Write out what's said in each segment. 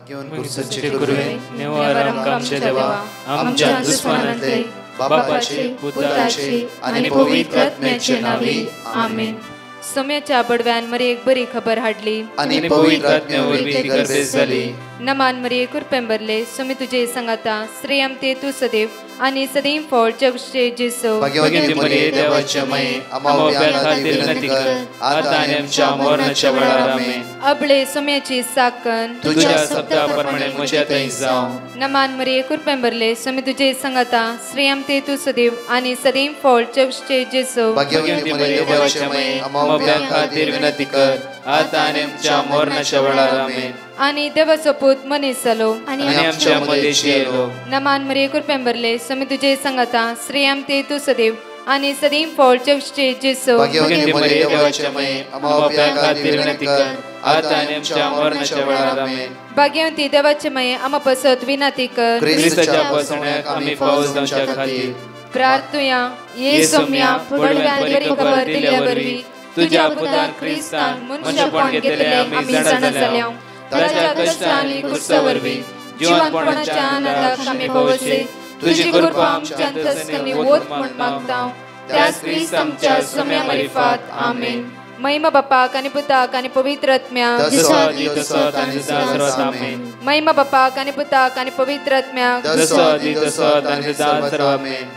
सच्चे गुरुवे निवारक आमचे देवा आमच्या दुश्मनांतले बापाचे पुत्राचे आणि पवित्र आत्म्याचे नावे आमेन. सोम्याच्या बडव्यान मरी एक बरी खबर हाडली आणि पवित्र आत्म्यावर ती गर्दी झाली. नमान मरी कुरपेंबरले सोमी तुझे संगाता श्रेयम ते तू सदैव आणि सदैव फळ जगचे जेसो. भाग्यवती मरिये देवाच्या माये आम्हा खातीर विनंती कर आता आणि आमच्या मरणाच्या वेळार आमेन. अबळे सोम्याची साकन तुझ्या शब्दाप्रमाणे म्हज्या थंय जावं. नमान मरी कुरपेंबरले सोमी तुझे संगाता श्रेयम ते तू सदैव आणि सदैव फळ जगचे जेसो. भाग्यवती मरिये देवाच्या माये आम्हा खातीर विनंती कर आता आणि आमच्या मरणाच्या वेळार आमेन. आणि देवाचो पूत मनीस जालो आणि आमच्या मध्येशी येलो. नमान मरी कुरपेंबरले सोमी तुझे संगाता श्रेयम ते तू सदैव आणि सदैव फळ जगचे जेसो. भाग्यवती मरिये देवाच्या माये आम्हा खातीर विनंती कर आता आणि आमच्या मरणाच्या वेळार आमेन. भाग्यवती देवाचे माये आम्हा पसत विनंती कर ख्रिस्ताच्या पसण्याक आम्ही पावस जावच्या खातीर प्रार्थुया. ये सोम्या बडव्यान बरी खबर दिल्यावरवी तुझ्या पुतान ख्रिस्तान मनशापण घेतले आम्ही जाणा जाल्या. ताच्या कष्टांनी कुर्सावरवी जीवनपणाच्या आनंदाक आम्ही पवसे तुझी कृपा आमच्या अंतस्करणी वोत म्हण मागता. त्याच ख्रिस्त आमच्या सोम्या मार्फत आमेन. महिमा बापाक आणि पुताक आणि पवित्र आत्म्याक महिमा बापाक आणि पुताक आणि पवित्र आत्म्याक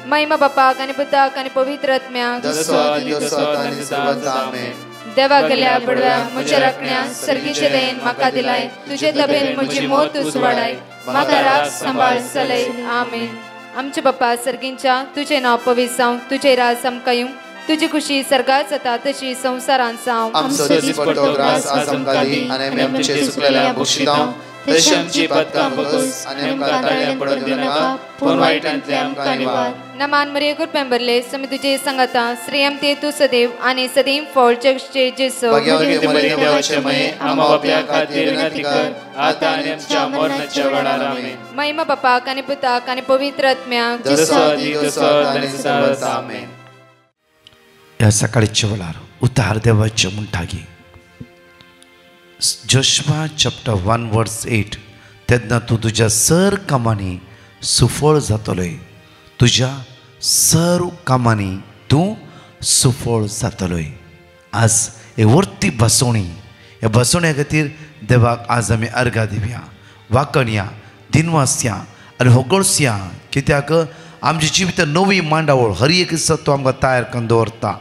महिमा बापाक आणि पुताक आणि पवित्र आत्म्याक. देवा गेल्या बडव्या म्हज्या राखण्या सर्गीचे देन म्हाका दिलाय. तुझे तबेन म्हजी मोत उसवाडाय म्हाका राख सांबाळ चलय आमेन. आमचे बाप्पा सर्गींच्या तुझे नाव पवित्र जावं. तुझे राज आमकां येवं. तुझी खुशी सर्गात जाता तशी संसारांत जावं. आमचो दिसपट्टो ग्रास आज आमकां दी आनी आमी आमचे सुकलेल्या बक्षितांव. तशी आमची पदकां बगस आनी आमकां ताळ्यां पडूंक दिनाका पूण वायटांतले आमकां निवार. नमान मरी कुरपेंबरले सोमी तुझे संगाता श्रेयम ते तू सदैव आणि सदैव फळ जगचे जेसो. भाग्यवती मरिये देवाचे माये आम्हा बाप्या खातीर विनंती कर आता आनी आमच्या मरणाच्या वेळार आमेन. महिमा बापाक आणि पुताक आणि पवित्र आत्म्याक आमेन. ह्या सकाळच्या वेळार उतार देवाचे म्हणटागी जोशुआ चॅप्टर 1 वर्स 8 तेन्ना तूं तुज्या सर कामांनी सुफळ जातलोय. तुज्या सर्व कामांनी तूं सुफळ जातलोय. आज हे वर्ती बसवणी ह्या बसवण्या खातीर देवाक आज आमी अर्घा दिवया, वाकणया, दिनवासया आनी होगळसया. कित्याक आमची जिवीत नवी मांडावळ हर एक दिसा तो आमकां तयार करून दवरता.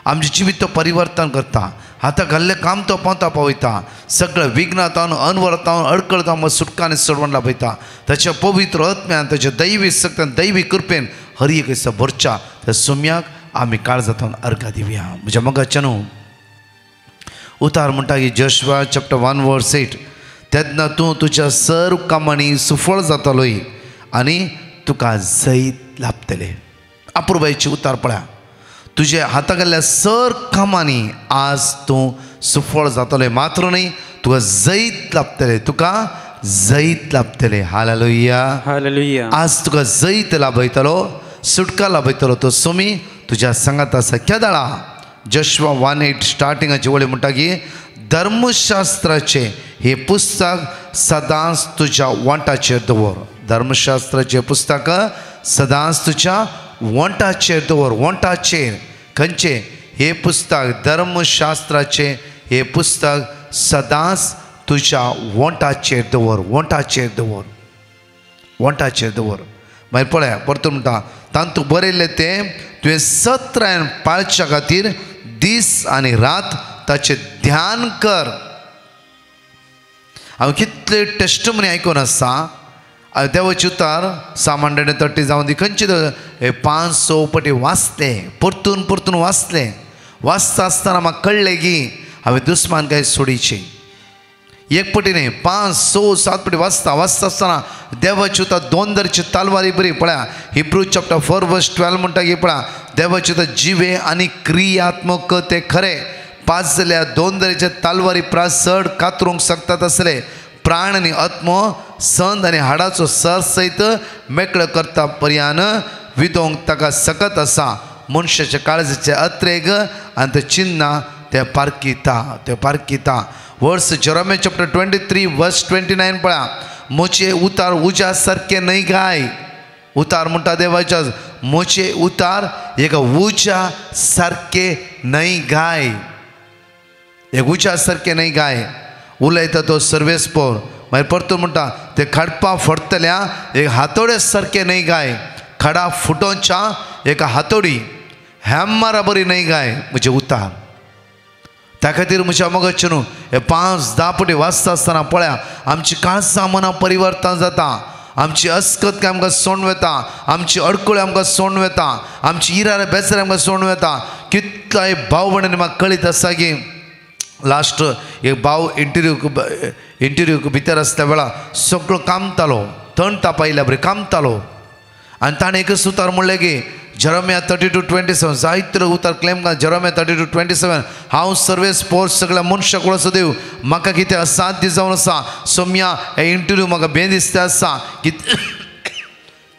आमचे जिवीत तो परिवर्तन करता. हाता घाल्लें काम तो पावता पावयता. सगळें विघ्नांतावन अनवरतावन अडकळतावन सुटकांनी सोडवून लाभयता. ताच्या पवित्र आत्म्यान ताच्या दैवी शक्तीन दैवी कृपेन हर एक दिसा भरच्या त्या सोम्याक आमी काळजांतल्यान अर्घा दिवया. म्हज्या मोगाच्या न्हू उतार म्हणटा की जोशुआ चॅप्टर 1 वर्स 8 तेन्ना तूं तुज्या सर्व कामांनी सुफळ जातलोय आनी तुका जैत लाभतले. अपुर्बायेची उतार पळया. तुझे हातागल्ल्या सर कामांनी आज तूं सुफळ जातले. मात्र न्ही तुका जैत लाभतले. तुका जैत लाभतले. हालेलुया हालेलुया. आज तुका जैत लाभयतलो, सुटका लाभयतलो. तो सोमी तुज्या सांगात आसा. केदाळा जोशुआ 1:8 स्टार्टिंगाची वळी म्हणटा की धर्मशास्त्राचे हे पुस्तक सदांच तुज्या वंटाचेर दवर. धर्मशास्त्राचे पुस्तक सदांच तुज्या वंटाचेर दवर. वंटाचेर खंयचे हे पुस्तक धर्मशास्त्राचे हे पुस्तक सदांच तुज्या वंटाचेर दवर. वंटाचेर दवर. वंटाचेर दवर. मागीर पळया परतून म्हणटा तांतूं बरयल्लें तें तुवें सत्रान पाळच्या खातीर दीस आनी रात ताचें ध्यान कर. हांवें कितले टेस्टमनी आयकून आसा. देवाचे उतार Psalm 130 जावन दी खंयचे 500 पटी वाचले. परतून परतून वाचले. वाचता आसतना म्हाका कळ्ळें की हांवें दुस्मानकाय सोडीची. एक पटी न्ही 5, 6, 7 पटी वाचता आसतना देवाचे उतार 2 दरची तालवारी बरी पळया. हिब्रू चॅप्टर 4 वर्स 12 म्हणटा की पळया देवाचे उतार जिवे आनी क्रियात्मक ते खरे 5 जाल्यार 2 दरेचे तालवारी चड कातरूंक शकतात आसले. प्राण आनी आत्मो संद आनी हाडाचो सर सयत मेकळो करता पर्यान विदोंक ताका सकत आसा. मनशाच्या काळजाचे अत्रेग आनी ते चिन्ना ते पारकिता. ते पारकिता. वर्स जेरेमिया चॅप्टर 23 वर्स 29 पळया. मोचे उतार उज्या सारखे नाही काय. उतार म्हणटा देवाच्या मोचे उतार एक उज्या सारखे नाही गाय. एक उज्या सारखे नाही गाय. उलयता तो सर्वेस्पोर मागीर परतून म्हणटा ते खडपा फोडतल्या एक हातोडे सारखे नाही गाय. खडा फुटोवच्या एक हातोडी हॅमरा बरी नाही गाय म्हणजे उतार. त्या खातीर म्हज्या मोगाचे न्हू हे 5-10 पटी वाचता आसतना पळया आमची काळजां मनां परिवर्तन जाता. आमची अस्कत आमकां सोडून वता. आमची अडकळी आमकां सोडून वता. आमची इरारे बेजारी आमकां सोडून वता. कितलोय भाव भयणी म्हाका कळीत आसा की लास्ट एक भाव इंटरव्यू भितर आसल्या वेळार सगळो कामतालो. थंड तापयल्या बरी कामतालो. आनी ताणें एकच उतार म्हणलें की जेरेमिया 32:27 जायते उतार क्लेम कर. जेरेमिया 32:27 हांव सर्वेस पोस्ट सगळ्या मनशाक वळसो देव म्हाका कितें असाध्य जावन आसा. सोम्या हे इंटरव्यू म्हाका भें दिसता आसा.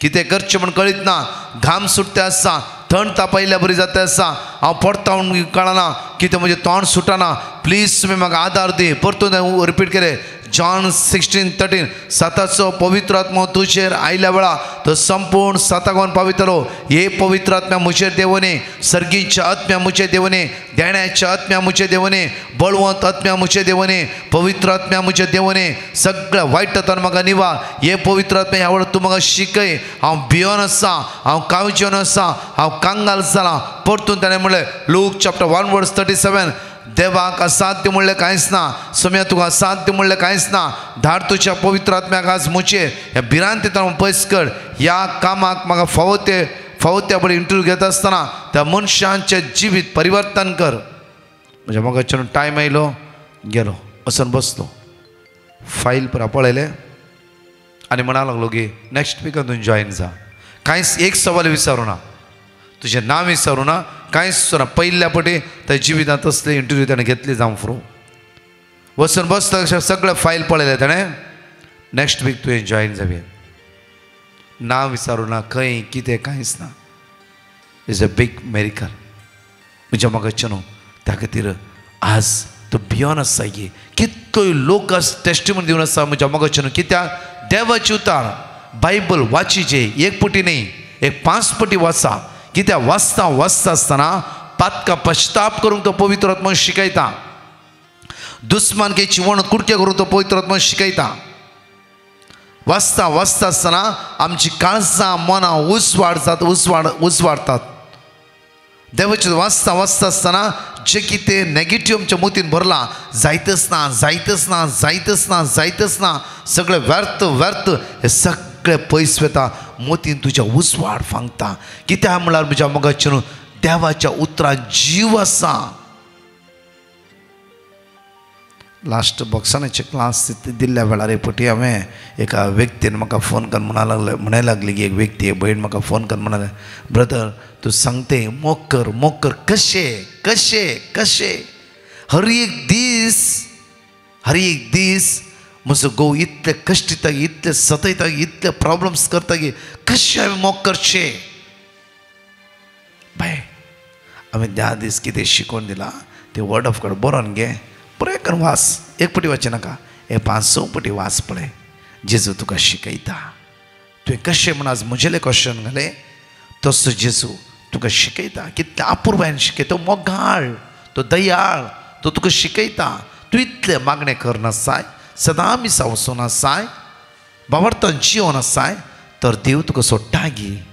कितें करचें म्हण कळीत ना. घाम सुट्टे आसा. थंड तापयल्या बरी जाता आसा. हांव पडता म्हूण कळना. कितें म्हजें तोंड सुटना. प्लीज तुमी म्हाका आदार दी. परतून रिपीट केलें जॉन 16:13 साताचो पवित्र आत्मो तुजेर आयल्या वेळा तो संपूर्ण सातागोन पावितलो. हे पवित्र आत्म्या मुजेर देवने. सर्गीच्या आत्म्या मुजे देवने. देण्याच्या आत्म्या मुजे देवने. बळवंत आत्म्या मुजे देवने. पवित्र आत्म्या मुजे देवने. सगळ्या वायटांतल्यान म्हाका निवा. हे पवित्र आत्म्या ह्या वेळार तूं म्हाका शिकय. हांव भियोन आसा. हांव काळजेन आसा. हांव कांगाल जाला. परतून ताणें म्हणलें लूक चॅप्टर 1:37 देवाक असाध्य म्हणलें कांयच ना. सोम्या तुका असाध्य म्हणलें कांयच ना. धाड तुज्या पवित्र आत्म्याक आज मुचे ह्या भिरांतींतल्यान पयस कर. ह्या कामाक म्हाका फावो बरी इंटरव्यू घेता आसतना त्या मनशांचें जिवीत परिवर्तन कर. म्हणजे म्हाका टायम आयलो गेलो वचून बसलो. फायल पुरा पळयलें आनी म्हणा लागलो की नेक्स्ट विकान तूं जॉयन जा. कांयच एक सवाल विचारूं ना. तुजें नांव विचारूं ना. कांयच सुना. पयल्या पटी त्या जिवितांत असले इंटरव्यू ताणें घेतली जावं फ्रो. वचून बसता सगळे फायल पळयले ताणें. नेक्स्ट वीक तुवें जॉयन जावया. नांव विचारूं ना. खंय कितें कांयच ना. इज अ बीग मेरिकल. म्हज्या मोगाचें न्हू. त्या खातीर आज तूं भियोन आसा की कितलोय लोक टेस्टिमनी दिवन आसा म्हज्या मोगाचें न्हू. कित्याक देवाची उतार बायबल वाचिचे एक पटी न्ही एक 5 पटी वाचा. कित्याक वाचता आसतना पातका पश्चाताप करूंक तो पवित्र आत्मा शिकयता. दुस्मानकेची वण कुडके करूंक तो पवित्र आत्मा शिकयता. वाचता आसतना आमची काळजां मनां उसवाडतात. देवाचें वाचता आसतना जे कितें नेगेटिव्ह आमच्या मोतीन भरला जायतच ना सगळें व्यर्थ हे सगळें पयस वता. मोतीन तुज्या उसवाड फांगता. कित्याक म्हळ्यार म्हज्या मोगाचें न्हू देवाच्या उतरांत जीव आसा. लास्ट बॉक्सानाचे क्लास दिल्ल्या वेळार एक पटी हांवें एका व्यक्तीन म्हाका फोन करून म्हणूंक लागली की एक व्यक्ती एक भयण म्हाका फोन करून म्हणाले ब्रदर तूं सांगते मोग कर कशें हर एक दीस म्हजो घोव इतले कश्टिता इतले सतयता इतले प्रॉब्लम्स करता की कशें हांवें मोग करचें. बाय हांवें 10 दीस कितें शिकोवन दिलां ते वर्ड ऑफ गॉड बरोवन घे. बरें करून वाच. एक पटी वाचचे नाका. हे 5-6 पटी वाच पळय. जेजू तुका शिकयता. तुवें कशें म्हण आज म्हजेले क्वेश्चन घाले तसो जेजू तुका शिकयता. कितले अपुर्बायेन शिकयता. तो मोगाळ तो दयाळ तो तुका शिकयता. तूं इतले मागणें करनासाय सदां मिसा वचून आसाय बाबर्थान जिवन आसाय तर देव तुका सोडटा गी.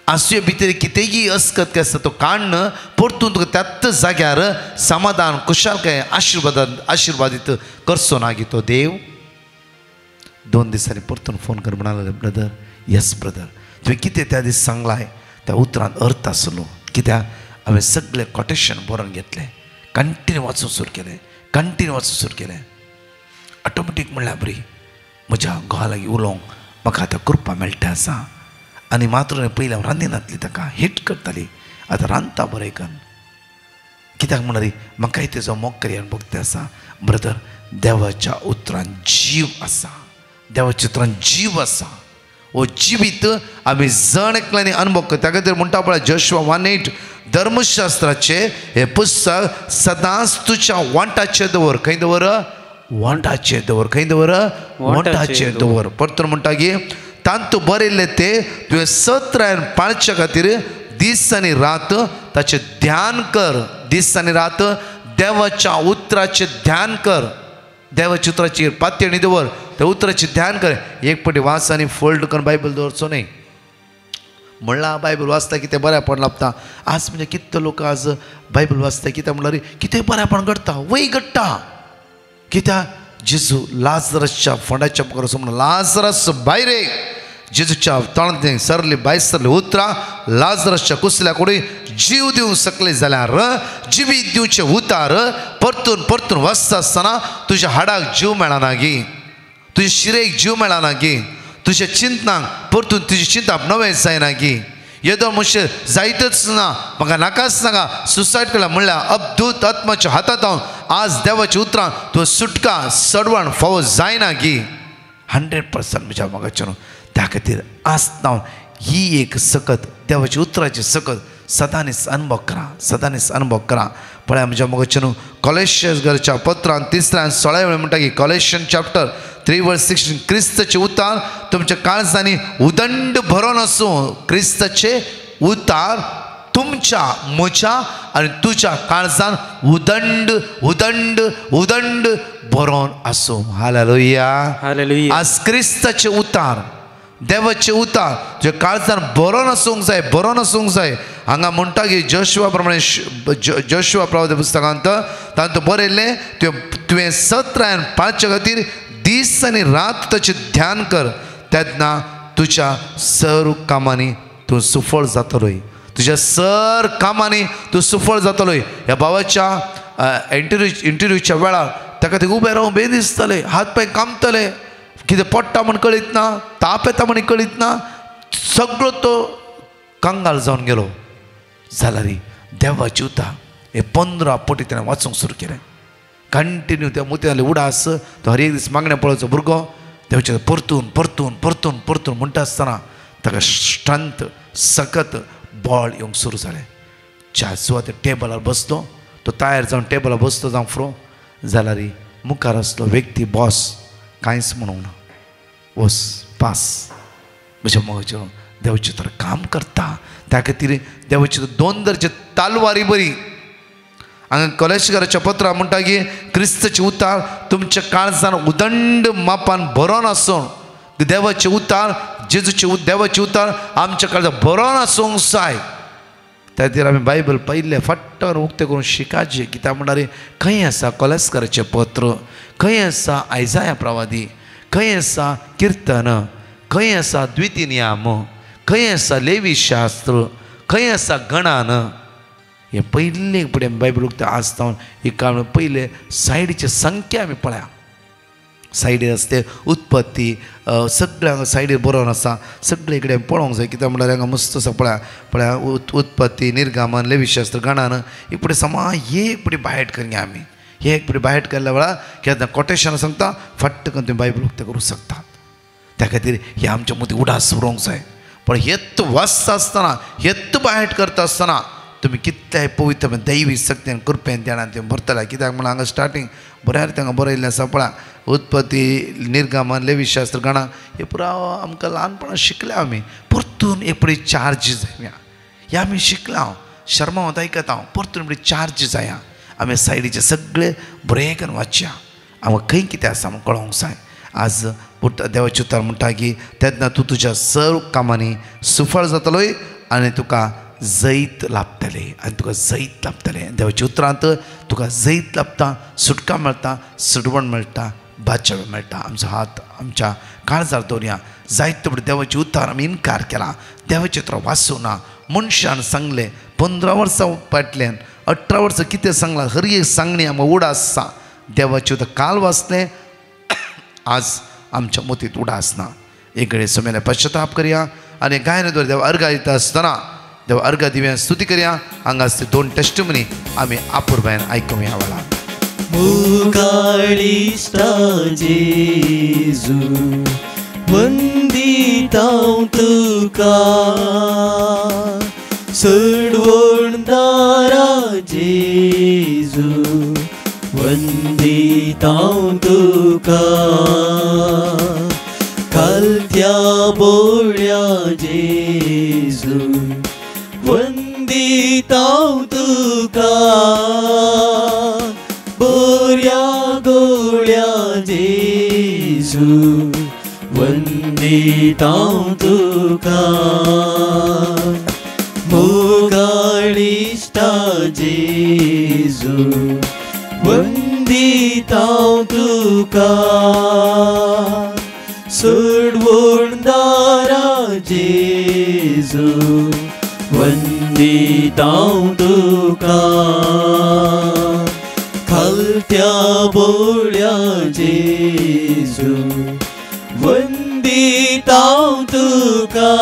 आसुये भितर कितेंय अस्कत आसता तो काडन परतून तुका त्याच जाग्यार समाधान कुशालकाय आशिर्वादीत करचो ना गी तो देव. 2 दिसांनी परतून फोन कर म्हणाले ब्रदर येस ब्रदर तुवें कितें त्या दीस सांगलाय त्या उतरांत अर्थ आसलो. कित्याक हांवें सगळें कोटेशन बरोवन घेतलें. कंटिन्यू वाचूंक सुरू केलें. ऑटोमॅटीक म्हणल्यार बरी म्हज्या घोवा लागीं उलोवंक म्हाका आतां कृपा मेळटा आसा. आनी मात्र पयलीं हांव रांदिनातली ताका हीट करताली. आतां रांदता बरें करून. कित्याक म्हणल्यार म्हाकाय तेजो मोग करियान भक्ती आसा. ब्रदर देवाच्या उतरांत जीव आसा. देवाच्या उतरांत जीव आसा. हो जिवीत आमी जण एकल्यानी अनुभव करता. त्या खातीर म्हणटा पळय जोशुआ 1:8 धर्मशास्त्राचे हे पुस्तक सदांच तुज्या वांटाचेर दवर. खंय दवर वंटाचे दवर खंय दवर वंटाचे दवर परतून म्हणटा की तांतू बरयल्ले ते तुवें सत्रायन पाळचे खातीर दीस आनी रात ताचे ध्यान कर दीस आनी रात देवाच्या उतराचे ध्यान कर देवाच्या उतराची पातयणी दवर त्या उतराचे ध्यान कर एक पटी वाच आनी फोल्ड करून बायबल दवरचो न्ही म्हणल्यार बायबल वाचता कितें बऱ्यापण लाभता आज म्हणजे कितले लोक आज बायबल वाचता कितें म्हणल्यार कितें बऱ्यापण घडटा वय घडटा कित्याक जेजू लाजरसच्या फोंडाच्या मुखार वचून म्हणून लाजरस भायर जेजूच्या तोंडांतल्यान सरली भायर सरली उतरां लाजरसच्या कुसल्या कुडी जीव दिवंक शकले जाल्यार जिवीत दिवचे उतार परतून परतून वचता आसतना तुज्या हाडाक जीव मेळना गी तुज्या शिरेक जीव मेळना गी तुज्या चिंतनाक परतून तुजी चिंता नवें जायना गी येदो मुशे जायतच ना म्हाका नाकाच नाका सुसायड केला म्हणल्यार अबदूत आत्म्याच्या हातांत हांव आज देवाच्या उतरां तुवें सुटका सडवण फावो जायना गी 100% म्हज्या मोगाचेर त्या खातीर आस्त हांव ही एक सकत देवाच्या उतराची सकत सदांच अनुभव करा पळय म्हज्या मोगाचेर कॉलेशियन्स पत्रांत 3:16 म्हणटा की कॉलेशियन चॅप्टर 3:16 क्रिस्ताचे उतार तुमच्या काळजांनी उदंड भरून आसूं क्रिस्ताचे उतार तुमच्या म्हज्या आनी तुज्या काळजान उदंड उदंड उदंड भरून आसूं हालेलुया हालेलुया आज क्रिस्ताचे उतार देवाचे उतार जे काळजान बरोवन आसूंक जाय हांगा म्हणटा की जोशुआ प्रमाणे जोशुआ प्रवादी पुस्तकांत तांतूं बरयल्लें तुवें सत्रायन पाळचे खातीर दीस आनी रात ताचें ध्यान कर तेन्ना तुज्या सर्व कामांनी तूं सुफळ जातलोय तुज्या सर कामांनी तूं सुफळ जातलोय ह्या भावाच्या इंटरव्यूच्या वेळार ताका थंय उबें रावून बेगीन दिसतलें हात पांय कामतले कितें पडटा म्हण कळीत ना ताप येता म्हण कळीत ना सगळो तो कंगाल जावन गेलो जाल्यार देवाची उतार हे 15 पटी ताणें वाचूंक सुरू केलें कंटिन्यू त्या मोतयाले उडास तो हर एक दीस मागण्या पळोवचो भुरगो देवाचे परतून परतून परतून परतून म्हणटा आसतना ताका स्ट्रंथ सकत बळ येवंक सुरू जालें च्या सुवातेर टेबलार बसलो तो तयार जावन टेबलार बसलो जावं फ्रो जाल्यार मुखार आसलो व्यक्ती बॉस कांयच म्हणूंक ना वस पास म्हज्या मोगाचेर देवाचे तर काम करता त्या खातीर देवाचे 2 दर्जे तालवारी बरी हांगा कॉलेशियराच्या पत्रां म्हणटा की क्रिस्ताचे उतार तुमच्या काळजान उदंड मापान बरोवन आसूं देवाचे उतार जेजूचे देवाचे उतार आमच्या काळजान बरोवन आसूंक जाय त्या खातीर आमी बायबल पयले फट्टावर उक्ते करून शिकायचे कित्याक म्हणल्यार खंय आसा कॉलेस्कराचें पत्र खंय आसा आयजाया प्रवादी खंय आसा किर्तन खंय आसा द्वितीनियाम खंय आसा लेवी शास्त्र खंय आसा गणान हे पयले फुडें बायबल उक्ते आसता एक काळ पयले सायडीची संख्या आमी पळया सायडीर आसते उत्पत्ती सगळ्या सायडीर बरोवन आसा सगळे कडेन पळोवंक जाय कित्याक म्हणल्यार हांगा मस्त आसा पळया उत्पत्ती निर्गमन लेवीशास्त्र गणान एक फुडें समा एक फुडें बायट करया आमी हे एक फुडें बायट केल्ल्या वेळार केन्ना कोटेशन सांगता फट्ट करून तुमी बायबल उक्ते करूंक शकतात त्या खातीर हे आमच्या मदीं उडास उरोंक जाय पण हेत्त वाचता आसतना हेत्त बायट करता आसतना तुमी कितलेय पवित्र दैवी शक्तीन कृपेन ध्यानान तुमी भरतले कित्याक म्हळ्यार हांगा स्टार्टींग बऱ्या रितीन बरयल्लें आसा पळय उत्पत्ती निर्गमन लेवीशास्त्र गणा हे पुरो आमकां ल्हानपणां शिकल्या आमी परतून एक फुडें चार्ज जाया हे आमी शिकला हांव शर्मावत आयकत हांव परतून फुडें चार्ज जाया आमी सायडीचे सगळे बरें करून वाचया आमकां खंय कितें आसा आमकां कळोवंक जाय आज देवाचे उतार म्हणटा की तेन्ना तूं तुज्या सर्व कामांनी सुफळ जातलोय आनी तुका जैत लाभतले आनी तुका जैत लाभतले देवाच्या उतरांत तुका जैत लाभता सुटका मेळटा सडवण मेळटा बादशाह मेळटा आमचो हात आमच्या काळजार दवरया जायते फुडें देवाचे उतार आमी इन्कार केला देवाचे उतर वाचूं ना मनशान सांगलें 15 वर्सां फाटल्यान 18 वर्सां कितें सांगलां हर एक सांगणी आमकां उडास आसा देवाचे उतर काल वाचलें आज आमच्या मतींत उडास ना एक कडेन समेले पश्चाताप करया आनी गायन दवर देव अर्घ दिता आसतना देव अर्घ दिव्या स्तुती करया हांगा 2 टेस्टिमनी आमी आपुरबायन आयकुया वेळा मुखाळिष्टा जेजू वंदितां तुका सडवणदारा जेजू वंदितां तुका खालत्या बोळ्या जेजू वंदितांव तुका बोऱ्या गोळ्या जेजू वंदितांव तुका मोगाळिष्टा जेजू वंदितांव तुका सोडवणदारा जेजू वंदितांव तुका खालत्या बोळ्या जेजू वंदितांव तुका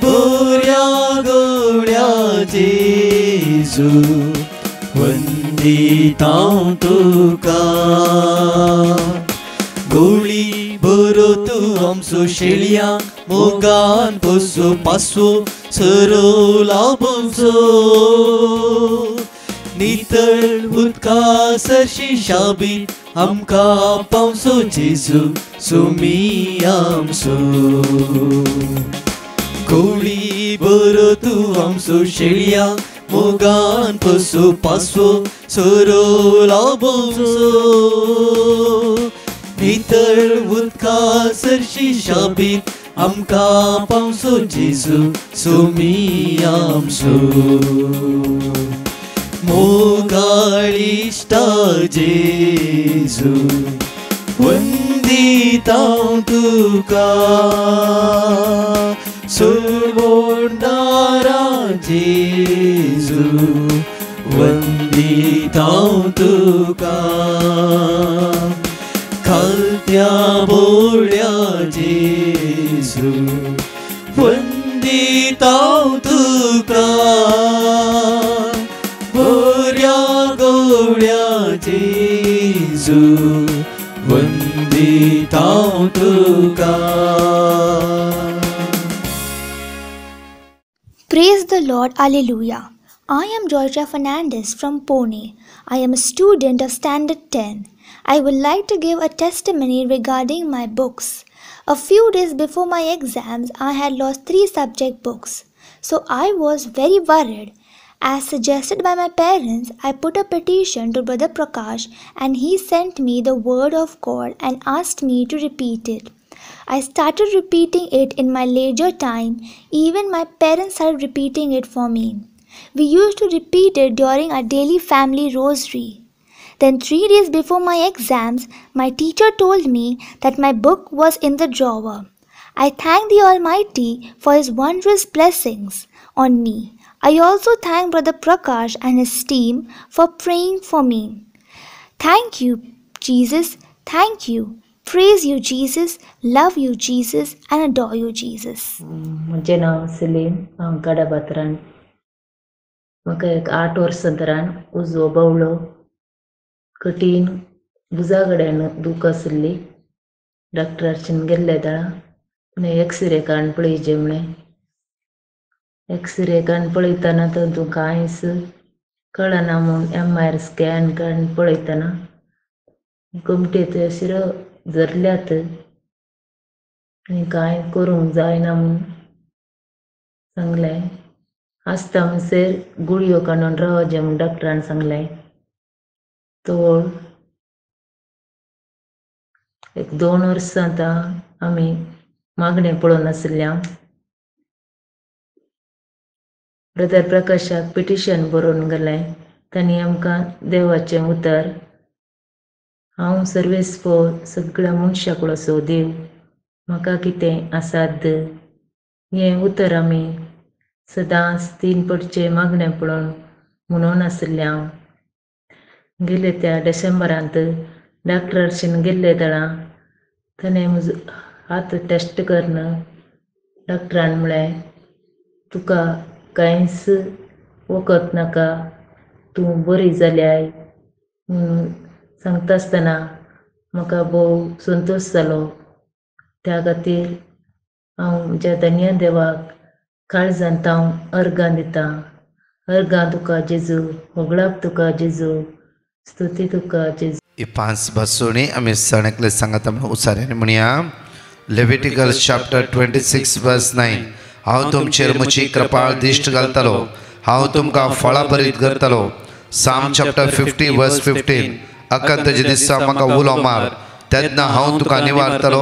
बोऱ्या गोळ्या जेजू वंदितांव तुका गोळी बरो तू आमचो शेळयांक मोगान बसो पासो सरो लाभोचो नितळ उदका सरशी शाबीत आमकां पावसो जेजू सोमी आमचो गोळी बरो तू आमचो शेळयांक मोगान बसो पासो सरो लाभोचो नितळ उदका सरशी शाबीत आमकां पावसो जेजू सोमी आमचो मोगाळिष्टा जेजू वंदितांव तुका सोडवणदारा जेजू वंदितांव तुका खालत्या बोळ्या जेजू वंदितांव तुका बोऱ्या गोळ्या जेजू वंदितांव तुका. Praise the Lord, Alleluia. I am Georgia Fernandez from Pune. I am a student of Standard 10. I would like to give a testimony regarding my books. A few days before my exams, I had lost 3 subject books. So I was very worried. As suggested by my parents, I put a petition to Brother Prakash and he sent me the word of God and asked me to repeat it. I started repeating it in my leisure time. Even my parents started repeating it for me. We used to repeat it during our daily family rosary. Then 3 days before my exams, my teacher told me that my book was in the drawer. I thank the Almighty for His wondrous blessings on me. I also thank Brother Prakash and his team for praying for me. Thank you, Jesus. Thank you. Praise you, Jesus. Love you, Jesus. And adore you, Jesus. म्हजें नांव सलीम. हांव गाडाबात्रान. म्हाका एक 8 वर्सांतरान उजवो बवळो कठीण भुजा कडेन दूख आशिल्ली. डॉक्टराच्यान गेल्ले दाळा आनी एक्सरे काडून पळयचे म्हळें. एक्सरे काडून पळयतना तातूंत कांयच कळना म्हूण MRI स्कॅन काडून पळयतना कमटेत शिरो झरल्यात आनी कांय करूंक जायना म्हूण सांगलें. आसता म्हणसर गुळयो काडून रावचें म्हूण डॉक्टरान सांगलें. तोळ 1-2 वर्सां आतां आमी मागणें पळोवन नाशिल्ल्यान ब्रदर प्रकाशाक पिटिशन बरोवन गेलें. तांणी आमकां देवाचें उतर हांव सर्वेस्पर सगळ्या मनशांक असो देव म्हाका कितें आसात हें उतर आमी सदांच 3 पटचें मागणें पळोवन म्हणून आशिल्ल्यान गेले त्या डिसेंबरांत डॉक्टराच्यान गेल्ले दाळा ताणें म्हजो हात टेस्ट करन डॉक्टरान म्हळें तुका कांयच वखद नाका तूं बरी जाल्याय म्हणून सांगता आसतना म्हाका भोव संतोश जालो. त्या खातीर हांव म्हज्या धन्य देवाक काळजांत हांव अर्गां दितां. अर्गां तुका जेजू, होगळाक तुका जेजू, स्तुती तुका जेजू. ही 5 बसोनी आमी सणकले सांगता उसाऱ्याने म्हणया. लेविटिकल चॅप्टर 26 वर्स 9. हांव तुमचेर म्हजी कृपाळ दिश्ट घालतलो, हांव तुमकां फळां बरीत करतलो. साम चॅप्टर 50 वर्स 15. अकंतचे दिसा म्हाका उलो मार, तेन्ना हांव तुका निवारतलो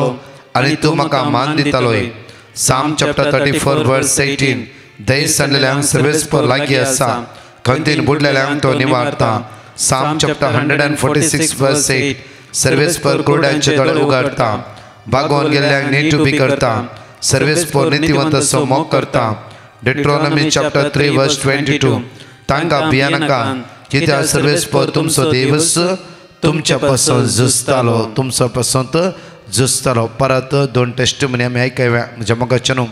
आनी तूं म्हाका मान दितलोय. साम चॅप्टर 34 वर्स 18. दैस सांडलेल्यांक सर्वेस्पर लागीं आसा, खंतीन बुडलेल्यांक तो निवारता. साम चॅप्टर 146 वर्स 8. सर्वेस्पर कुरड्यांचे दोळे उगडता, बागोवन गेल्ल्यांक नीट उबी करता, सर्वेस्पर नितिवंत असो मोग करता. डिट्रोनॉमी चॅप्टर 3 वर्स 22. तांकां भियानाका, कित्याक सर्वेस्पर तुमचो देवच तुमच्या पासून झुजतालो, तुमचो पासून झुजतालो. परत 2 टेस्टमनी आमी आयकया. म्हज्या मोगाच्या न्हू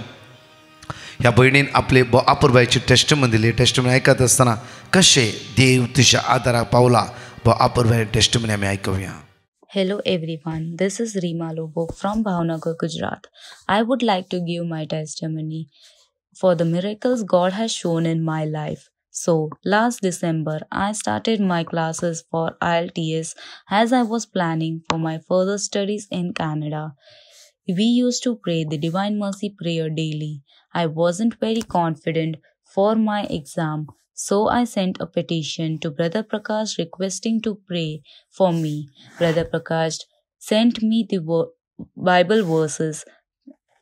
ह्या भयणीन आपली अपूर्बायची टेस्टमनी दिली. टेस्टमनी आयकत आसतना कशें देव तुज्या आदाराक पावला, अपूर्बाय टेस्टमनी आमी आयकुया. Hello everyone, this is Reema Lobo from Bhavnagar, Gujarat. I would like to give my testimony for the miracles God has shown in my life. So, last December, I started my classes for IELTS as I was planning for my further studies in Canada. We used to pray the Divine Mercy prayer daily. I wasn't very confident for my exam, so I sent a petition to Brother Prakash requesting to pray for me. Brother Prakash sent me the Bible verses,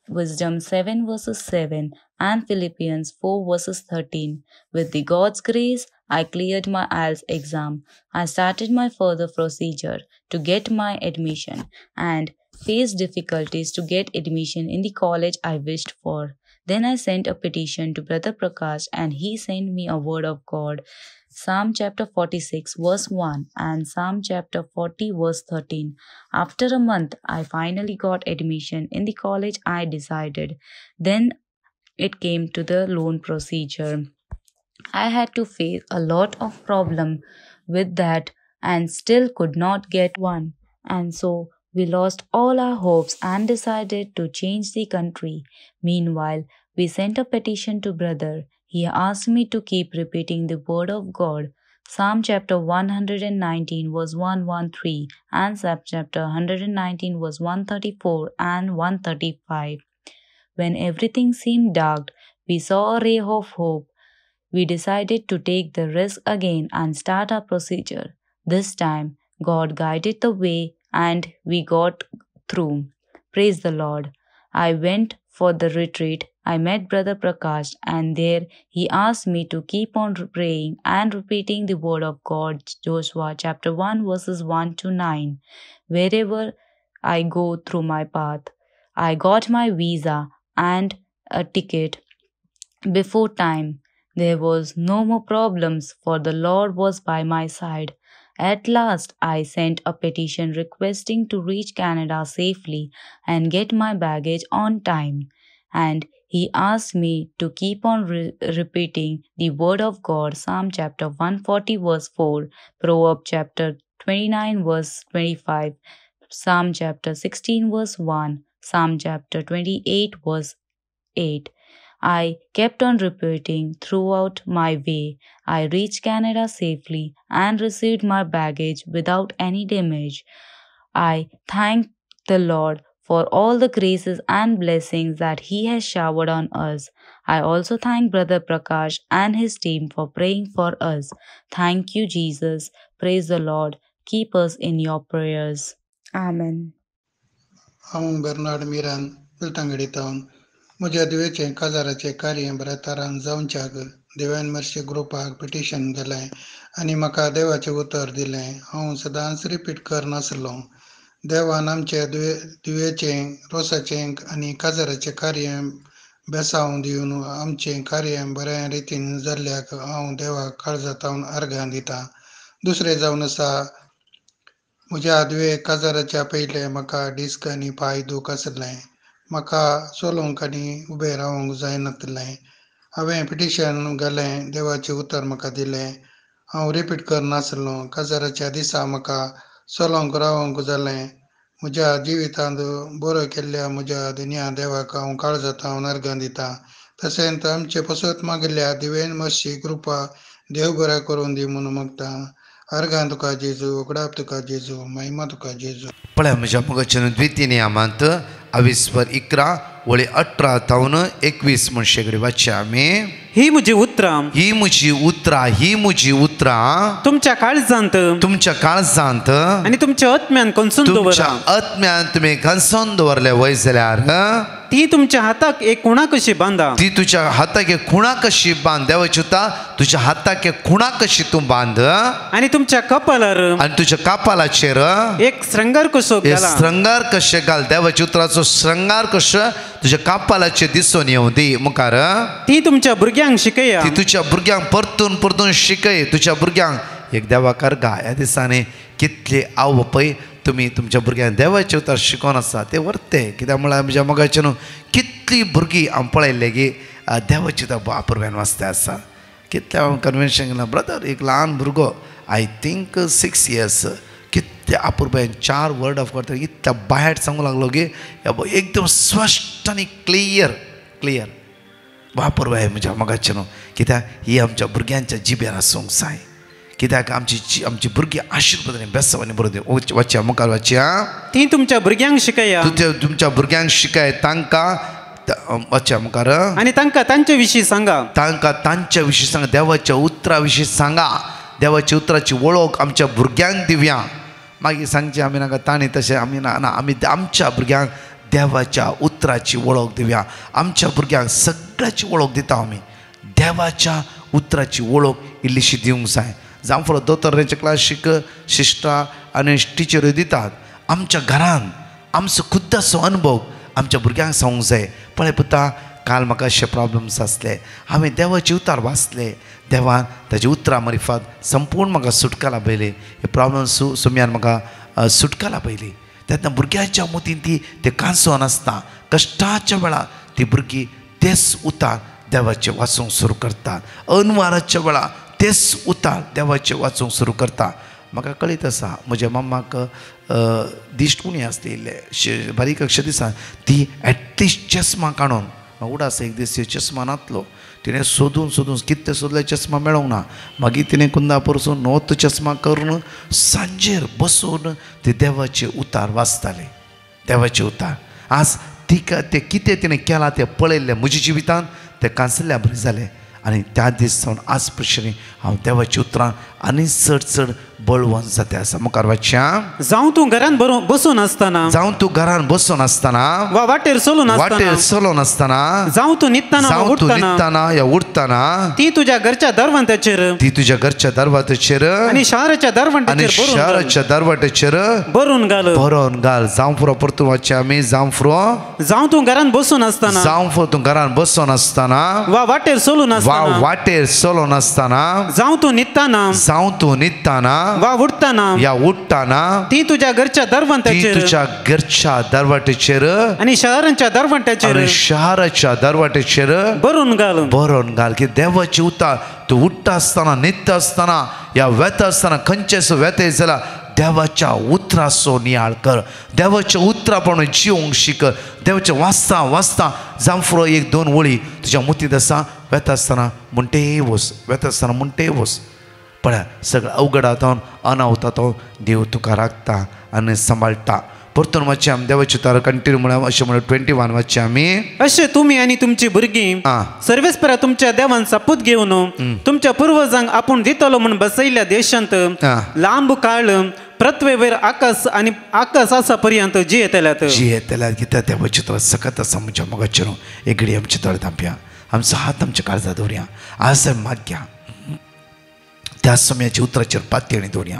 Wisdom 7 verses 7 and Philippians 4 verses 13. With the God's grace, I cleared my IELTS exam. I started my further procedure to get my admission and faced difficulties to get admission in the college I wished for. Then I sent a petition to Brother Prakash and he sent me a word of God. Psalm chapter 46 verse 1 and Psalm chapter 40 verse 13. After a month, I finally got admission in the college I decided. Then it came to the loan procedure. I had to face a lot of problem with that and still could not get one. And so we lost all our hopes and decided to change the country. Meanwhile, we sent a petition to Brother. He asked me to keep repeating the word of God. Psalm chapter 119 verse 113 and Psalm chapter 119 verse 134 and 135. When everything seemed dark, we saw a ray of hope. We decided to take the risk again and start our procedure. This time, God guided the way and we got through. Praise the Lord. I went for the retreat. I met Brother Prakash and there he asked me to keep on praying and repeating the word of God, Joshua chapter 1 verses 1 to 9. Wherever I go through my path, I got my visa and a ticket before time. There was no more problems for the Lord was by my side. At last, I sent a petition requesting to reach Canada safely and get my baggage on time. And he asked me to keep on repeating the word of God, Psalm chapter 140 verse 4, Proverbs chapter 29 verse 25, Psalm chapter 16 verse 1, Psalm chapter 28 verse 8. I kept on repeating throughout my way. I reached Canada safely and received my baggage without any damage. I thank the Lord for all the graces and blessings that He has showered on us. I also thank Brother Prakash and his team for praying for us. Thank you, Jesus. Praise the Lord. Keep us in your prayers. Amen. हांव Bernard Miran पिलतांगडीतावन म्हज्या दुयेचें काजाराचें कार्य बऱ्या तरान जावंच्याक दिव्यान mercy ग्रुपाक petition केलें आनी म्हाका देवाचें उतर दिलें. हांव सदांच रिपीट करनासलो. देवान आमचे दुयेचें रोसाचें आनी काजाराचें कार्य बेसांव दिवन आमचें कार्य बऱ्या रितीन जाल्ल्याक हांव देवाक काळजांतावन अर्गां दितां. दुसरें जावन आसा म्हज्या दुये काजाराच्या पयलें म्हाका डिस्क आनी पांय दूख आसलें. म्हाका चलोवंक आनी उबें रावंक जायनासलें. हांवें पिटिशन घालें, देवाचें उतर म्हाका दिलें. हांव रिपीट करनासलो. काजाराच्या दिसा म्हाका चलोवंक रावंक जालें. म्हज्या जिवितांत बरो केल्ल्या म्हज्या दुनिया देवाक हांव काळजांतावन अर्गां दितां. तशेंच आमचे पसत मागिल्ल्या दिव्यान मर्सी ग्रुपा देव बरें करून दी म्हणून मागतां. अर्घां तुका जेजू उगडाप तुका जेजू महिमा तुका जेजू. पळय म्हज्या मोगाच्या द्वितीय नियमांत 22:11 तावन 21 म्हणशे कडेन वाचया आमी. ही म्हजी उतरां ही म्हजी उतरां तुमच्या काळजांत आनी तुमच्या आत्म्यान कंसून तुमच्या दवरा. आत्म्यान तुमी घांसून दवरले वय जाल्यार ती तुमच्या हाताक एक कुणा कशी बांदा. ती तुझ्या हाताक एक खुणा कशी बांद. देवाची उतर तुझ्या हाताक एक खुणा कशी तूं बांद आनी तुमच्या कपालार आनी तुझ्या कापालाचेर एक श्रृंगार कसो घाला. श्रृंगार कशे घाल. देवाच्या उतराचो श्रृंगार कशो तुझ्या कापालाचेर दिसून येवं दी. मुखार ती तुमच्या भुरग्यांक शिकया. ती तुझ्या भुरग्यांक परतून परतून शिकय. तुझ्या भुरग्यांक एक देवाकार गा. ह्या दिसांनी कितले आव बापाय तुमी तुमच्या भुरग्यांक देवाचे उतर शिकोवन आसा ते व्हरते. कित्याक म्हळ्यार म्हज्या मोगाचें न्हू कितलीं भुरगीं हांव पळयलें की देवाचे उतर वापरव्यान वाचता आसा. कितले हांव कन्वेन्शन गेला ब्रदर एक ल्हान भुरगो आय थिंक 6 years कितले आपुरबायन 4 वर्ड ऑफ गॉड इतल्या बायट सांगूंक लागलो की एकदम स्पश्ट आनी क्लियर वापरबाय म्हज्या मोगाचें न्हू. कित्याक ही आमच्या भुरग्यांच्या जिबेर आसूंक जाय. कित्याक आमची भुरगीं आशिर्वादांनी बेसांवांनी बरोबर वाचया. मुखार वाचया. ती तुमच्या भुरग्यांक शिकया. तुमच्या भुरग्यांक शिकय. तांकां वाचया मुखार. आनी तांकां तांचे विशीं सांगा. तांकां तांच्या विशीं सांगा. देवाच्या उतरा विशीं सांगा. देवाच्या उतराची वळख आमच्या भुरग्यांक दिवया. मागीर सांगचे आमी नाका ताणें तशें आमी ना आमी आमच्या भुरग्यांक देवाच्या उतराची वळख दिवया. आमच्या भुरग्यांक सगळ्याची वळख दिता आमी. देवाच्या उतराची वळख इल्लीशी दिवंक जाय. जावं फुडें दोतोरांचे क्लासीक सिस्टरां आनी टिचऱ्यो दितात. आमच्या घरान आमचो खुद्दाचो अनुभव आमच्या भुरग्यांक सांगूंक जाय. पळय पुता काल म्हाका अशे प्रॉब्लम्स आसले. हांवें देवाचे उतार वाचले. देवान ताचे उतरां मार्फत संपूर्ण म्हाका सुटका लाभयली. हे प्रॉब्लम्स सुमयान म्हाका सुटका लाभयली. तेन्ना भुरग्यांच्या मतीन ते कांसोन आसता. कश्टाच्या वेळार ती भुरगीं तेच उतार देवाचे वाचूंक सुरू करतात. अनवाराच्या वेळार तेच उतार देवाचे वाचूंक सुरू करता. म्हाका कळीत आसा म्हज्या मम्माक दिश्ट उणी आसले बारीक अक्षर दिसान ती एटलिस्ट चश्मा काडून उडास एक दीस चश्मा नातलो. तिणें सोदून कितें सोदलें चश्मा मेळोंक ना. मागीर तिणें कुंदा परसून नवो चश्मा करून सांजेर बसून ते देवाचे उतार वाचताले. देवाचे उतार आज ते कितें तिणें केलां तें पळयल्लें म्हज्या जिवितांत तें कांसल्ल्या बरें जालें. आनी त्या दीस सावन आज पयलीं हांव देवाच्या उतरां आनी चड बळवंत जाता आसा. मुखार वाचया. जावं तूं घरान बसून आसतना वा वाटेर चलून आसतना जावं तूं न्हिदताना या उठताना ती तुज्या घरच्या दरवाजाचेर आनी शहराच्या दरवाजाचेर बरोवन घाल. जावं फुरो परतून वाचया आमी. जावं तूं घरान बसून आसतना वा वाटेर चलून आसतना जावं तूं न्हिदताना वा उठताना ती तुझ्या घरच्या दरवाटेचेर आणि शहराच्या दरवाटेचेर बरोवन घाल. की देवाची उतार तूं उठता आसतना न्हिदता आसतना या वेता आसतना खंयचेच वेते जाल्यार देवाच्या उतराचो नियाळ कर. देवाच्या उतरा प्रमाणे जिवंक शिक. देवाच्या वाचता जावं फुरो 1-2 वळी तुज्या मुतींत आसा. वेता आसतना म्हणटे वच. पळय सगळें अवघडात अनावतां देव तुका राखता आनी सांबाळटा. परतून वाचया आमी देवाचे उतार कंटिन्यू म्हळ्यार अशें म्हणून 21 वाचया आमी. अशें तुमी आनी तुमची भुरगीं सर्वेस्परा तुमच्या देवान सापूत घेवन तुमच्या पुर्वजांक आपूण दितलो म्हूण बसयल्ल्या देशांत लांब काळ पृथ्वेर आकाश आसा पर्यंत जियेतल्यात. कित्याक देवाचे उतर सकत आसा म्हज्या मोगाचेर. एक घडी आमचे तळ थांबया. आमचो हात आमच्या काळजांत दवरया. आज मागया त्या समयाच्या उतराचेर पातयेणी दवरया.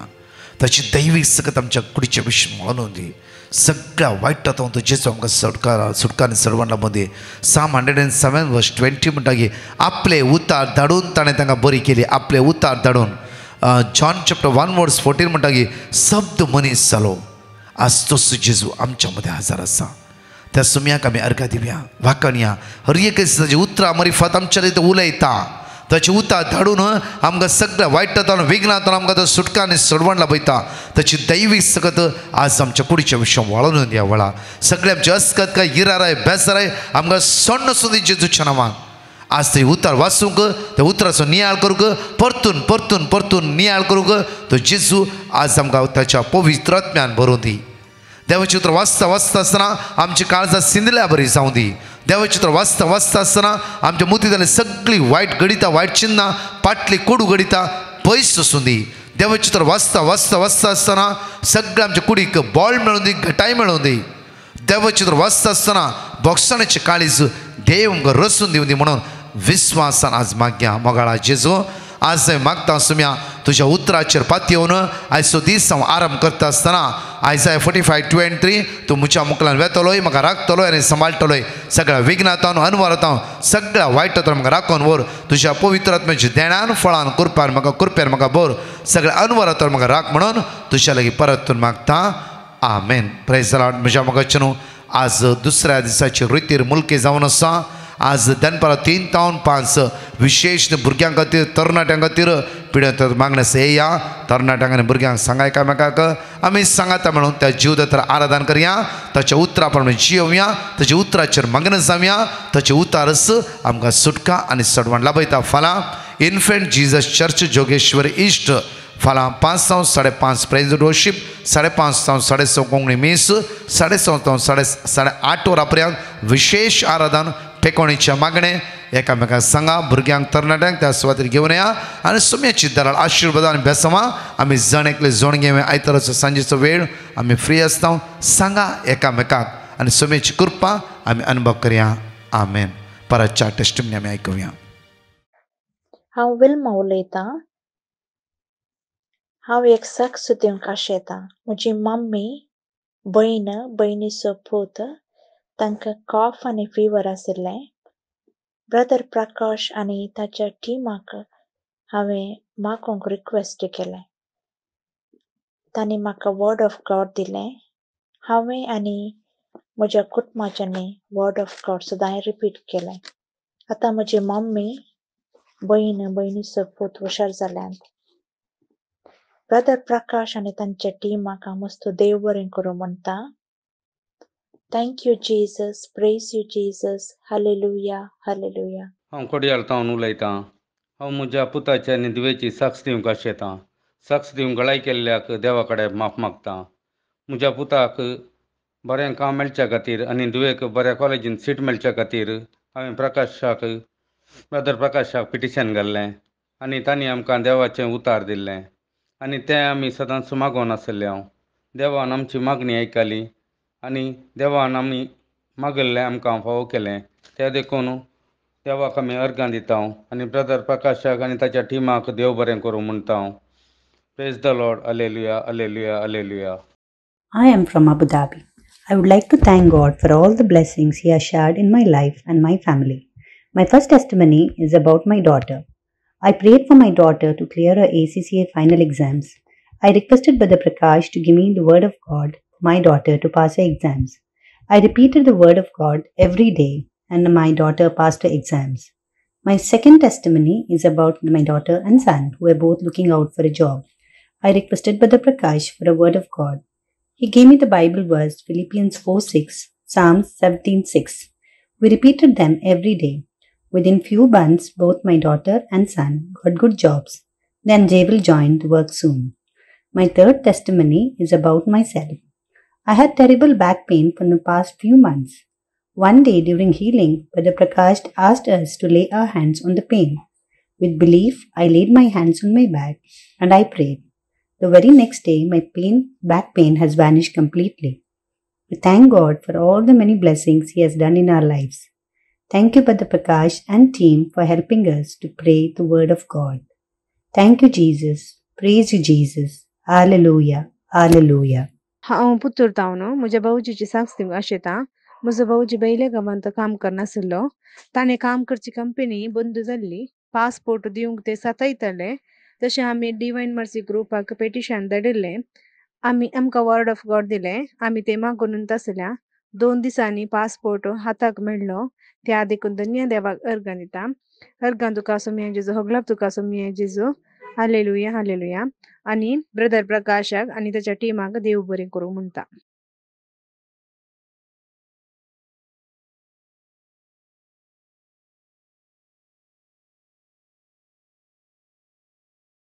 ताची दैवीक सकत आमच्या कुडीच्या विशीं म्हणून दी. सगळ्या वायटांत तो जेजू आमकां सुटका सडवण मदीं. Psalm 107:20 म्हणटा की आपले उतार धाडून ताणें तांकां बरी केली. आपले उतार धाडून. John chapter 1:14 म्हणटा की शब्द मनीस जालो. आज तोच जेजू आमच्या मदें हजर आसा. त्या सुमयाक आमी अर्घ दिवया. वाकणया हर एक ताची उतरां मार्फत आमच्या थंय उलयता. ताची उतार धाडून आमकां सगळ्या वायटांतून विघ्नांतून आमकां तो सुटका आनी सडवण लाभयता. ताची दैवीक सकत आज आमच्या कुडीच्या विशयां वळोवन दिया. वळा सगळे आमचे अस्कत काय इराराय बेसाराय आमकां सोडून सुद्दां जेजूच्या नांवान आज ते उतर वाचूंक त्या उतराचो नियाळ करूंक परतून परतून परतून नियाळ करूंक तो जेजू आज आमकां ताच्या पवित्र आत्म्यान भरूं दी. देवाचें उतर वाचता वाचता आसतना आमची काळजां सिंदल्या बरी जावं दी. देवाचें उतर वाचता वाचता आसतना आमच्या मुतींतली सगळी वायट गणितां वायट चिन्नां पाटली कोडू गणितां पयस वचूं दी. देवाचें उतर वाचता वाचता वाचता आसतना सगळ्या आमच्या कुडीक बॉल मेळूं दी घटाय मेळूं दी. देवाचें उतर वाचता आसतना बोगसणाचें काळीज देव आमकां रसून दिवं दी म्हणून विश्वासान आज मागया. मोगाळा जेजू आज मागता सुम्या तुझ्या उतराचेर पातयेवन आयचो दीस हांव आराम करता आसतना आयसाया 45:23 तूं म्हज्या मुखार वेतलोय म्हाका राखतलोय आनी सांबाळटलोय. सगळ्या विघ्नांतावन अनवरांतावन सगळ्या वायटांतल्यान म्हाका राखून व्हर. तुज्या पवित्र आत्म्याच्या देण्यान फळान कृप्यान म्हाका भर. सगळ्या अनवरांतल्यान म्हाका राख म्हणून तुज्या लागीं परतून मागता. आमेन. Praise the lord. म्हज्या मोगाचें आज दुसऱ्या दिसाची रितीर मुलके जावन आसा. आज दनपारां 3 ते 5 विशेष भुरग्यां खातीर तरणाट्यां खातीर पिड्यांत मागणेस येया. तरणाट्यांक आनी भुरग्यांक सांगा एकामेकाक आमी सांगाता म्हणून त्या जीवदत्तर आराधन करया. ताच्या उतरा प्रमाणे जियोवया. ताच्या उतराचेर मग्न जावया. ताचे उतारस आमकां सुटका आनी सडवण लाभयता. फाल्यां इन्फंट जिजस चर्च जोगेश्वर इश्ट फाल्यां 5 ते 5:30 प्रेज वर्शीप 5:30 ते 6:30 कोंकणी मीस 6:30 ते 8:30 वरां पर्यंत विशेष आराधन टेकोणीच्या मागणे एकामेकाक सांगा. भुरग्यांक तरणाट्यांक त्या सुवातेर घेवन येया आनी सुम्याची दराळ आशिर्वाद आनी बेसमां आमी जण एकले जोण घेवया. आयताराचो सांजेचो वेळ आमी फ्री आसता. सांगा एकामेकाक आनी सुम्याची कृपा आमी अनुभव करया. आमेन. परतच्या टेस्टिमनी आमी आयकुया. हांव विल्मा उलयतां. हांव एक साक्ष दिवंक आशेतां. म्हजी मम्मी भयणीचो पूत तांकां कॉफ आनी फिवर आशिल्लें. ब्रदर प्रकाश आनी ताच्या टिमाक हांवें मागोवंक रिक्वेस्ट केलें. तांणी म्हाका वर्ड ऑफ गॉड दिलें. हांवें आनी म्हज्या कुटुंबाच्यांनी वर्ड ऑफ गॉड सदांय रिपीट केलें. आतां म्हजी मम्मी भयणीचो पूत हुशार जाल्यात. ब्रदर प्रकाश आनी तांच्या टिमाक हांव मस्तो देव बरें करूं म्हणटा. Thank you, Jesus. Praise you, Jesus. Hallelujah. Hallelujah. हांव कोडयाल तावन उलयतां. हांव म्हज्या पुताच्या न्हिदवेची साक्ष दिवंक आशेतां. साक्ष दिवंक गळाय केल्ल्याक देवा कडेन माफ मागतां. म्हज्या पुताक बरें काम मेळच्या खातीर आनी न्हिदवेक बऱ्या कॉलेजींत सीट मेळच्या खातीर हांवें ब्रदर प्रकाशाक पिटिशन घाल्लें आनी तांणी आमकां देवाचें उतार दिल्लें आनी तें आमी सदांच मागोवन आसले. हांव देवान आमची मागणी आयकली आनी देवान आमी मागल्लें आमकां फावो केलें. तें देखून देवाक आमी अर्गां दिता आनी ब्रदर प्रकाशाक आनी ताच्या टिमाक देव बरें करूं म्हणटा. Praise the Lord. Hallelujah hallelujah hallelujah. I am from Abu Dhabi. I would like to thank God for all the blessings He has shared in my life and my family. My first testimony is about my daughter. I prayed for my daughter to clear her ACCA final exams. I requested Brother Prakash to give me the word of God for my daughter to pass her exams. I repeated the word of God every day and my daughter passed her exams. My second testimony is about my daughter and son who are both looking out for a job. I requested Brother Prakash for a word of God. He gave me the Bible verse Philippians 4:6, Psalms 17:6. We repeated them every day. Within few months, both my daughter and son got good jobs. Then they will join the work soon. My third testimony is about myself. I had terrible back pain for the past few months. One day during healing, Brother Prakash asked us to lay our hands on the pain. With belief, I laid my hands on my back and I prayed. The very next day, my back pain has vanished completely. We thank God for all the many blessings He has done in our lives. Thank you, Brother Prakash and team, for helping us to pray the word of God. Thank you, Jesus. Praise you, Jesus. Hallelujah. Hallelujah. हांव पुतूर तावन म्हज्या भाऊजीची साक्ष दिवंक आशेतां. म्हजो भाऊजी बैले गांवांत काम करनासलो. ताणें काम करची कंपनी बंद जाल्ली. पासपोर्ट दिवंक ते सतायताले. तशें आमी डिवायन मर्सी ग्रुपाक पेटिशन धाडिल्लें. आमकां वर्ड ऑफ गॉड दिलें. आमी ते मागून आसल्या. 2 दिसांनी पासपोर्ट हाताक मेळ्ळो. त्या देखून धन्य देवाक अर्गां दिता. अर्गां तुका सोमिया जेजू, होगलाप तुका सोमिया जेजू. Hallelujah hallelujah. आनी ब्रदर प्रकाशाक आनी ताच्या टिमाक देव बरें करूं म्हणटा.